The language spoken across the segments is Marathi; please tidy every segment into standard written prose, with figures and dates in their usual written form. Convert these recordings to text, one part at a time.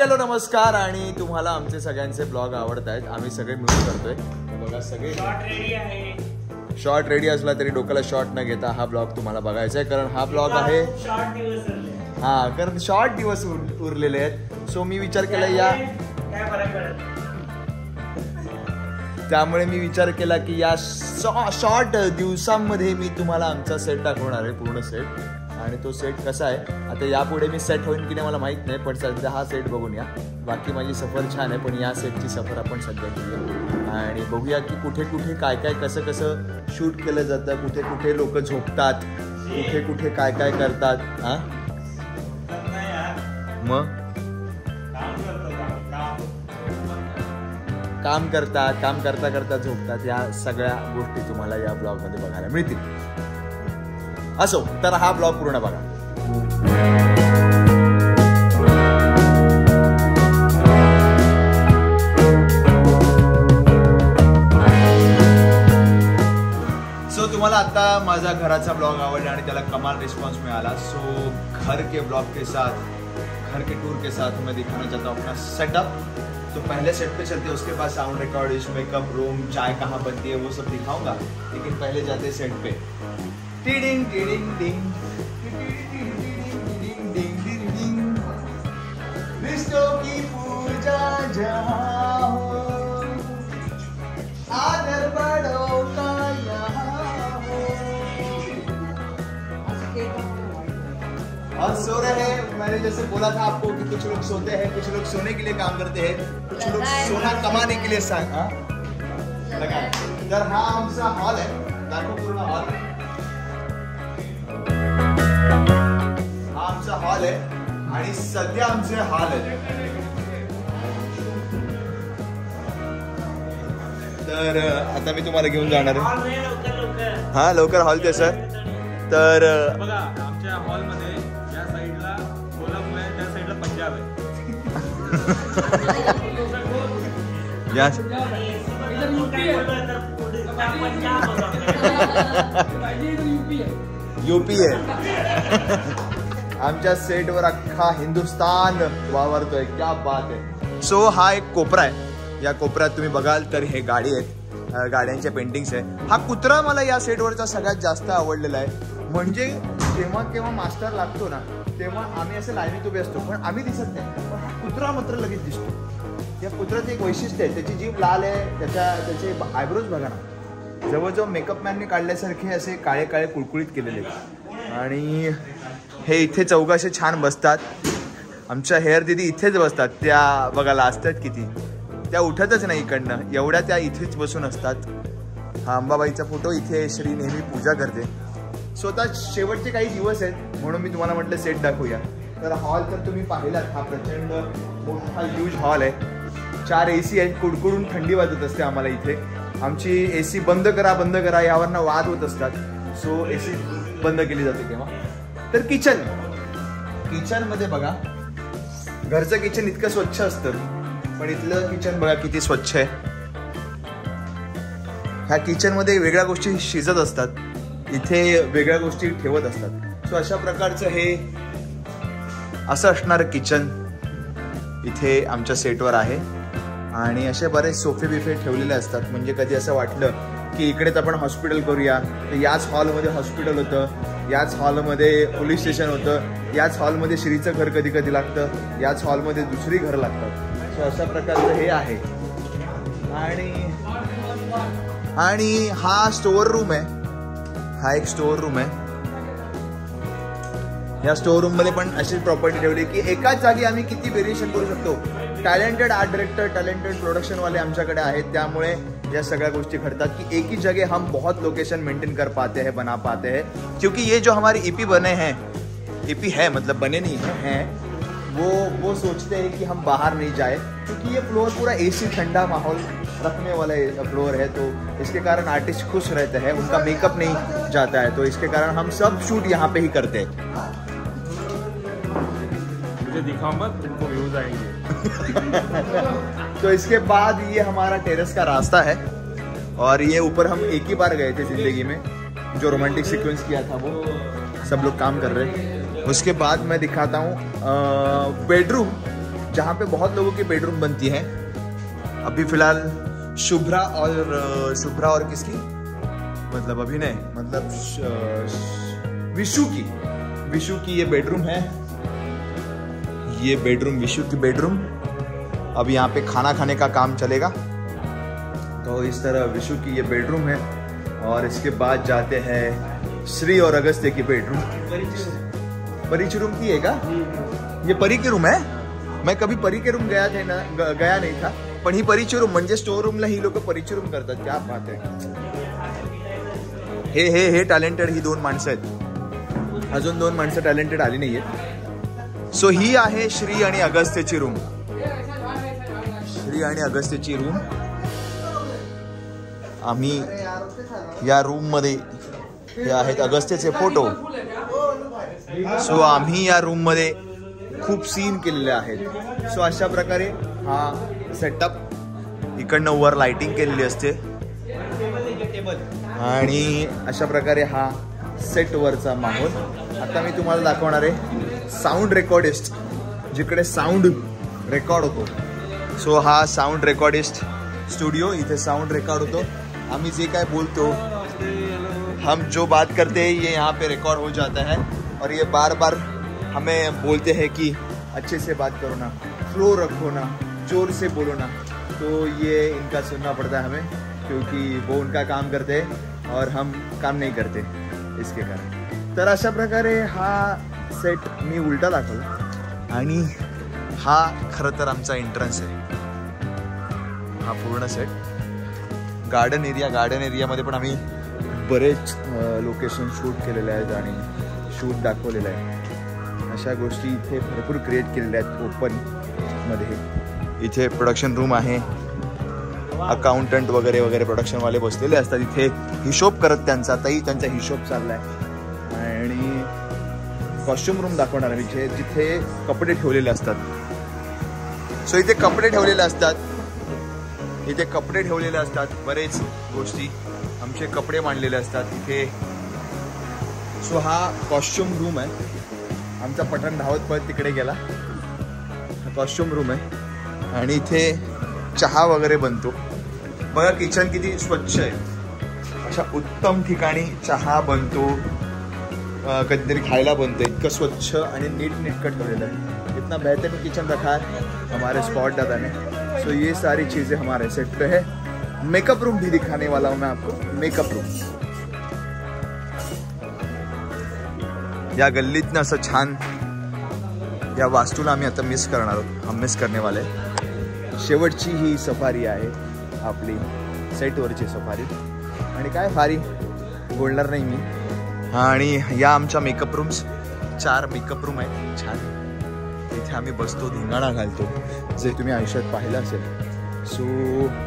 हॅलो नमस्कार. आणि तुम्हाला आमचे सगळ्यांचे ब्लॉग आवडत आहेत, आम्ही सगळे मिळून करतोय. बघा सगळे शॉर्ट रेडी असला तरी डोक्याला शॉर्ट न घेता हा ब्लॉग तुम्हाला बघायचा आहे, कारण हा ब्लॉग आहे कारण शॉर्ट दिवस उरलेले आहेत. सो मी विचार केला त्यामुळे मी विचार केला की या शॉर्ट दिवसांमध्ये मी तुम्हाला आमचा सेट दाखवणार आहे, पूर्ण सेट. आणि तो सेट कसा आहे आता यापुढे मी सेट होईन की नाही मला माहीत नाही, पण सध्या हा सेट बघून या. बाकी माझी सफर छान आहे, पण या सेटची सफर आपण सध्या करूया आणि बघूया की कुठे कुठे काय काय कसं कसं शूट केलं जातं, कुठे कुठे लोक झोपतात, कुठे कुठे काय काय करतात. हां मग काम करता करता झोपतात. या सगळ्या गोष्टी तुम्हाला या ब्लॉगमध्ये बघायला मिळतील. असो तर हा ब्लॉग पूर्ण बघा. सो तुम्हाला आता माझा घराचा ब्लॉग आवडला आणि त्याला कमाल रिस्पॉन्स मिळाला. सो घर के ब्लॉग के साथ, घर के टूर के साथ मैं दिखाना चाहता हूँ अपना सेटअप. तो पहले सेट पे चलते हैं, उसके बाद साउंड रिकॉर्डिंग, मेकअप रूम, चाय कहाँ बनती है वो सब दिखाऊंगा. लेकिन पहले जाते हैं सेट पे. टिडिंग टिडिंग डिंग रिश्तों की पूजा जहाँ हो, आदर बड़ों का यहाँ हो. और सो रहे हैं. मैंने जैसे बोला था आपको कि कुछ लोग सोते हैं, कुछ लोग सोने के लिए काम करते हैं, कुछ लोग सोना कमाने के लिए लगा. तर हा आमचा हॉल आहे, दाखव पूर्ण हॉल. हा आमचा हॉल आहे आणि सध्या आमचे हॉल आहे. तर आता मी तुम्हाला घेऊन जाणार आहे. हा लवकर हॉल ते सर. तर बघा आमच्या हॉलमध्ये या साईडला कोल्हापूर आहे, त्या साईडला पंजाब आहे. यूपी आहे. आमच्या सेटवर अख्खा हिंदुस्तान वावरतोय. क्या बात आहे. सो हा एक कोपरा आहे. या कोपऱ्यात तुम्ही बघाल तर हे गाडी आहेत, गाड्यांच्या पेंटिंग्स आहे. हा कुत्रा मला या सेटवरचा सगळ्यात जास्त आवडलेला आहे. म्हणजे जेव्हा केव्हा मास्टर लागतो ना तेव्हा आम्ही असे लाईनीत उभे असतो, पण आम्ही दिसत नाही, पण हा कुत्रा मात्र लगेच दिसतो. या कुत्र्याचं एक वैशिष्ट्य आहे, त्याची जीभ लाल आहे, त्याचे आयब्रोज बघा ना, जवळजवळ मेकअप मॅनने काढल्यासारखे असे काळे काळे कुळकुळीत केलेले. आणि हे इथे चौघाशे छान बसतात. आमच्या हेअर दिदी इथेच बसतात. त्या बघायला असतात किती, त्या उठतच नाही इकडनं, एवढ्या त्या इथेच बसून असतात. हा अंबाबाईचा फोटो इथे श्री नेहमी पूजा करते. स्वतः शेवटचे काही दिवस आहेत म्हणून मी तुम्हाला म्हटलं सेट दाखवूया. तर हॉल तर तुम्ही पाहिलात, हा प्रचंड मोठा ह्यूज हॉल आहे. 4 AC आहेत. कुडकुडून थंडी वाजत असते आम्हाला इथे. आमची AC बंद करा यावरनं वाद होत असतात. सो AC बंद केली जाते तेव्हा. तर किचनमध्ये बघा, घरचं किचन इतकं स्वच्छ असतं, पण इथलं किचन बघा किती स्वच्छ आहे. ह्या किचनमध्ये वेगळ्या गोष्टी शिजत असतात, इथे वेगळ्या गोष्टी ठेवत असतात. सो अशा प्रकारचं हे असं असणारं किचन इथे आमच्या सेटवर आहे. आणि असे बरेच सोफे बिफे ठेवलेले असतात, म्हणजे कधी असं वाटलं की इकडेच आपण हॉस्पिटल करूया तर याच हॉलमध्ये हॉस्पिटल होतं, याच हॉलमध्ये पोलीस स्टेशन होतं, याच हॉलमध्ये श्रीचं घर कधी कधी लागतं, याच हॉलमध्ये दुसरी घर लागतात. सो अशा प्रकारचं हे आहे. आणि हा स्टोअर रूम आहे. हा एक स्टोअर रूम आहे. या स्टोअर रूम मध्ये पण अशी प्रॉपर्टी ठेवली की एकाच जागी आम्ही किती व्हेरिएशन करू शकतो. Talented art director, talented production वाले आमच्याकडे आहेत, त्यामुळे या सगळ्या गोष्टी घडतात कि एक ही जगह हम बहुत लोकेशन मेंटेन कर पाते हैं, बना पाते हैं. क्योंकि ये जो हमारे EP बने हैं, EP है मतलब बने नहीं हैं, वो सोचते हैं कि हम बाहर नहीं जाए, क्योंकि ये फ्लोर पूरा AC ठंडा माहौल रखने वाला फ्लोर है. तो इसके कारण आर्टिस्ट खुश रहते हैं, उनका मेकअप नहीं जाता है. तो इसके कारण हम सब शूट यहाँ पे ही करते हैं. मुझे दिखाओ मत, तुमको व्यूज आएंगे. तो इसके बाद ये हमारा टेरेस का रास्ता है. और ये ऊपर हम एक ही बार गए थे जिंदगी में, जो रोमांटिक सीक्वेंस किया था वो सब लोग काम कर रहे हैं. उसके बाद मैं दिखाता हूँ बेडरूम. जहाँ पे बहुत लोगों की बेडरूम बनती है। अभी फिलहाल शुभ्रा और किसकी, मतलब अभी नहीं, मतलब विशु की ये बेडरूम है। ये बेडरूम विशु की बेडरूम। अब यहाँ पे खाना खाने का काम चलेगा, तो इस तरह विशु की ये बेडरूम है। और इसके बाद जाते हैं श्री और अगस्त्य की बेडरूम। परीची रूम की है का? ये परी के रूम है। मैं कभी परी के रूम गया नहीं था, पण ही परीची रूम म्हणजे स्टोर रूमला ही लोक परीची रूम करतात. क्या बात आहे. हे टॅलेंटेड ही 2 माणसं आहेत. अजून 2 माणसं टॅलेंटेड आली नाहीयेत. सो ही आहे श्री आणि अगस्त्यची रूम. श्री आणि अगस्त्यची रूम. आम्ही या रूम मध्ये, हे आहेत अगस्त्यचे फोटो. सो आम्ही या रूम मध्ये खूप सीन केलेले आहेत. सो अशा प्रकारे हा सेटअप. इकडनं वर लाइटिंग केलेली असते आणि अशा प्रकारे हा सेट वरचा माहोल. आता मी तुम्हाला दाखवणार आहे साऊंड रेकॉर्डिस्ट, जिकडे साऊंड रेकॉर्ड होतो. सो हा साऊंड रेकॉर्डिस्ट स्टुडिओ. इथे साऊंड रेकॉर्ड होतो. आम्ही जे काय बोलतो, हम जो बात करते हैं ये यहाँ पे रिकॉर्ड हो जाता है. और ये बार बार हमें बोलते हैं कि अच्छे से बात करो ना, फ्लो रखो ना, जोर से बोलो ना. तो ये इनका सुनना पड़ता है हमें, क्योंकि वो उनका काम करते हैं और हम काम नहीं करते इसके कारण. तर अशा प्रकारे हा सेट मी उलटा दाखवला. आणि हा खरं तर आमचा एंट्रन्स आहे. हा पूर्ण सेट गार्डन एरियामध्ये पण आम्ही बरेच लोकेशन शूट केलेले आहेत आणि शूट दाखवलेलं आहे. अशा गोष्टी इथे भरपूर क्रिएट केलेल्या आहेत ओपनमध्ये. इथे प्रोडक्शन रूम आहे. अकाउंटंट वगैरे प्रोडक्शनवाले बसलेले असतात इथे, हिशोब करत त्यांचा. आताही त्यांचा हिशोब चाललाय. आणि कॉस्ट्युम रूम दाखवणार आहे जिथे कपडे ठेवलेले असतात. सो इथे कपडे ठेवलेले असतात. बरेच गोष्टी आमचे कपडे मांडलेले असतात इथे. सो हा कॉस्ट्युम रूम आहे. आमचा पठाण धावत पळत तिकडे गेला. हा कॉस्ट्युम रूम आहे आणि इथे चहा वगैरे बनतो. बघा किचन किती स्वच्छ आहे. अशा उत्तम ठिकाणी चहा बनतो, कधीतरी खायला बनतो. इतकं स्वच्छ आणि नीटनेटकं ठेवलेलं आहे. इतना बेहतरीन किचन रखा है हमारे स्पॉट दादा ने. सो ये सारी चीज़ें हमारे सेट पे है. मेकअप रूम भी दिखाने वाला हूँ मैं आपको. मेकअप रूम या गल्लीतनं असं छान, या वास्तूला आम्ही आता मिस करणार आहोत. हम मिस करने वाले. शेवटची ही सफारी आहे आपली, सेटवरची सफारी. आणि काय फारी बोलणार नाही मी. आणि या आमच्या मेकअप रूम्स, 4 मेकअप रूम आहेत छान. इथे आम्ही बसतो, धिंगाणा घालतो, जे तुम्ही आयुष्यात पाहिलं असेल. सो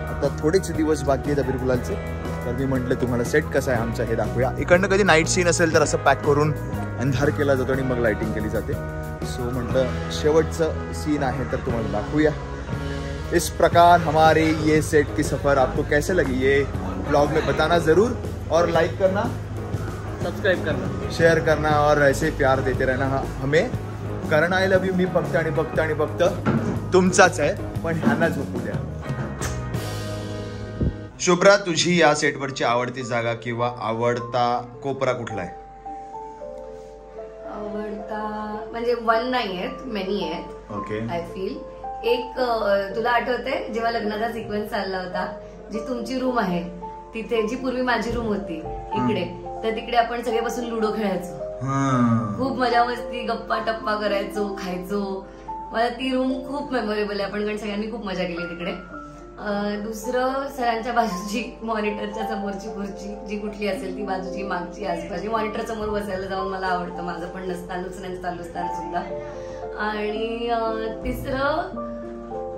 आता थोडेच दिवस बाकी आहेत अबीर गुलालचे, तर मी म्हटलं तुम्हाला सेट कसा आहे आमचा हे दाखवूया. इकडनं कधी नाईट सीन असेल तर असं पॅक करून अंधार केला जातो आणि मग लाइटिंग केली जाते. सो म्हटलं शेवटचं सीन आहे तर तुम्हाला दाखवूया. इस प्रकार हमारे ये सेट की सफ़र आपको कैसे लगी ये ब्लॉग में बताना ज़रूर. और लाइक करना, सबस्क्राइब करना, शेयर करना और ऐसे प्यार देते रहना हमें. कारण आय लव्ह यू मी फक्त आणि फक्त तुमचाच आहे, पण ह्यांना झोपू द्या. शुभ्रा, तुझी या सेटवरची आवडती जागा किंवा आवडता कोपरा कुठला आहे? आवडता म्हणजे 1 नाही आहेत, मेनी आहेत. ओके. आय फील एक तुला आठवतंय जेव्हा लग्नाचा सिक्वेन्स चालला होता, जी तुमची रूम आहे तिथे, जी पूर्वी माझी रूम होती इकडे, तर तिकडे आपण सगळे बसून लुडो खेळायचो. खूप मजा मस्ती, गप्पा टप्पा करायचो, खायचो. मला ती रूम खूप मेमोरेबल आहे. आपण सगळ्यांनी खूप मजा केली तिकडे. दुसरं सरांच्या बाजूची मॉनिटरच्या समोरची खुर्ची जी कुठली असेल ती बाजूची, मागची, आजूबाजू मॉनिटर समोर बसायला जाऊन मला आवडतं. माझं पण नसताना दुसऱ्यांचं चालू असताना सुद्धा. आणि तिसरं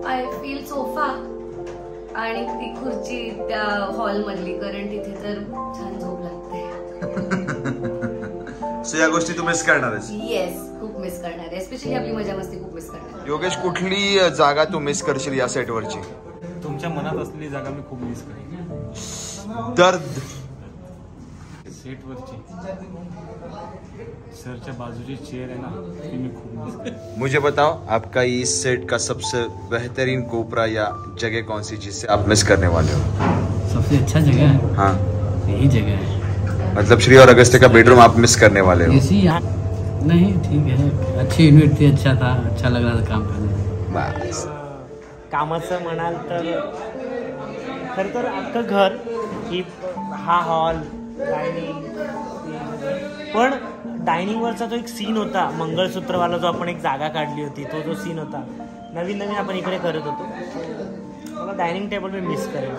आय फील सोफा आणि ती खुर्ची त्या हॉल मधली, कारण तिथे तर छान झोप लागते. सो या गोष्टी तू मिस करणार आहेस? येस, खूप मिस करणार आहे. स्पेशली आपली मजा मस्ती खूप मिस करणार. योगेश, कुठली जागा तू मिस करशील या सेटवरची? तुमच्या मनात असलेली जागा मी खूप मिस करेन. दर्द. सेटवरची सरच्या बाजूची चेयर आहे ना ती मी खूप मिस करते. मुझे बताओ आपका इस सेट का सबसे बेहतरीन कोपरा या जगह कौन सी जिससे आप मिस करने वाले हो? सबसे अच्छा जगह है, हाँ यही जगह है. मतलब श्री और अगस्त्य का बेडरूम आप मिस करने वाले हो? इसी यहाँ नहीं, ठीक है, अच्छी यूनिट थी, अच्छा था, अच्छा लग रहा था काम करने. बस. कामाचं म्हणाल तर खरं तर अख्खं घर की हा हॉल डायनिंग, पण डायनिंगवरचा जो एक सीन होता मंगळसूत्रवाला, जो आपण एक जागा काढली होती, तो जो सीन होता नवीन आपण इकडे करत होतो. मला डायनिंग टेबल मी मिस करेल,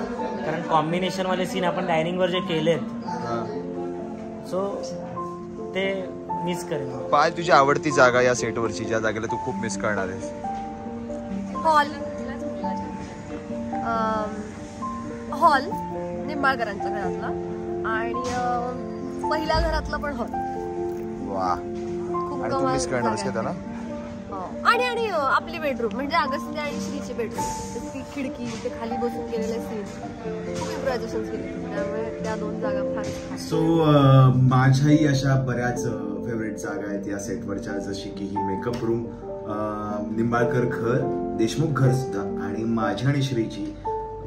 कारण कॉम्बिनेशनवाले सीन आपण डायनिंगवर जे केलेत सो ते मिस करेल. पाय तुझी आवडती जागा या सेटवरची, ज्या जागेला तू खूप मिस करणार आहेस? हॉल निंबाळकरांच्या घरातला आणि पहिल्या घरातला पण हॉल. वा. खूप आणि तू मिस करणार आहेस का त्याला? आणि आपली बेडरूम म्हणजे अगस्त्य आणि श्रीची बेडरूम, ती खिडकी, ते खाली बसून केलेले सीन खूप इम्प्रोव्हायझेशन केले, त्यामुळे त्या दोन जागा फार. सो माझ्याही अशा बऱ्याच फेवरेट जागा आहेत या सेटवरच्या, जशी की ही मेकअप रूम, निंबाळकर घर, देशमुख घर सुद्धा, आणि माझ्या आणि श्रीची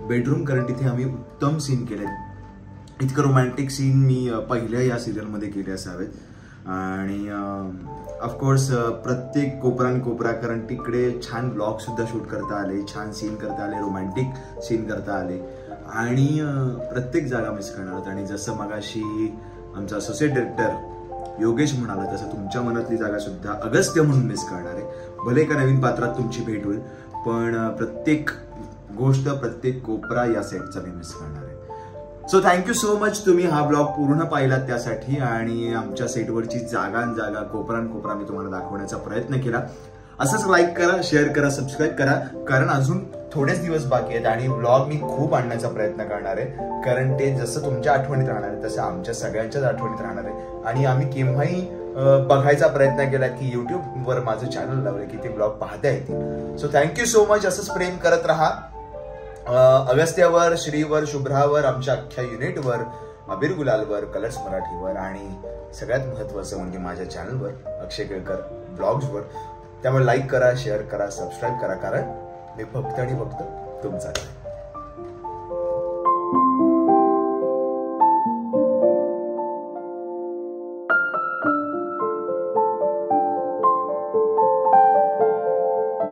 बेडरूम. कारण तिथे आम्ही उत्तम सीन केले. इतकं रोमॅन्टिक सीन मी पहिल्या या सिरियलमध्ये केले असावेत. आणि ऑफकोर्स प्रत्येक कोपरा, कारण तिकडे छान ब्लॉग सुद्धा शूट करता आले, छान सीन करता आले, रोमॅन्टिक सीन करता आले, आणि प्रत्येक जागा मिस करणार. आणि जसं मगाशी आमचा असोसिएट डायरेक्टर योगेश म्हणाला, तसं तुमच्या मनातली जागा सुद्धा अगस्त्य म्हणून मिस करणार आहे. भले एका नवीन पात्रात तुमची भेट होईल, पण प्रत्येक गोष्ट, प्रत्येक कोपरा या सेटचा मी मिस करणार आहे. सो थँक्यू सो मच, तुम्ही हा ब्लॉग पूर्ण पाहिलात त्यासाठी. आणि आमच्या सेटवरची जागा, कोपरा मी तुम्हाला दाखवण्याचा प्रयत्न केला. असंच लाईक करा, शेअर करा, सबस्क्राईब करा, कारण अजून थोडेच दिवस बाकी आहेत आणि ब्लॉग मी खूप आणण्याचा प्रयत्न करणार आहे. कारण ते जसं तुमच्या आठवणीत राहणार आहे तसं आमच्या सगळ्यांच्याच आठवणीत राहणार आहे. आणि आम्ही केव्हाही बघायचा प्रयत्न केला की युट्यूबवर माझं चॅनल लावलं की ते ब्लॉग पाहता येतील. So thank you so much. असंच प्रेम करत राहा अगस्त्यावर, श्रीवर, शुभ्रावर, आमच्या अख्ख्या युनिटवर, अबीर गुलालवर, कलर्स मराठीवर, आणि सगळ्यात महत्त्वाचं म्हणजे माझ्या चॅनलवर, अक्षय केळकर ब्लॉग्सवर. त्यामुळे लाईक करा, शेअर करा, सबस्क्राईब करा, कारण मी फक्त आणि फक्त तुमचा आहे.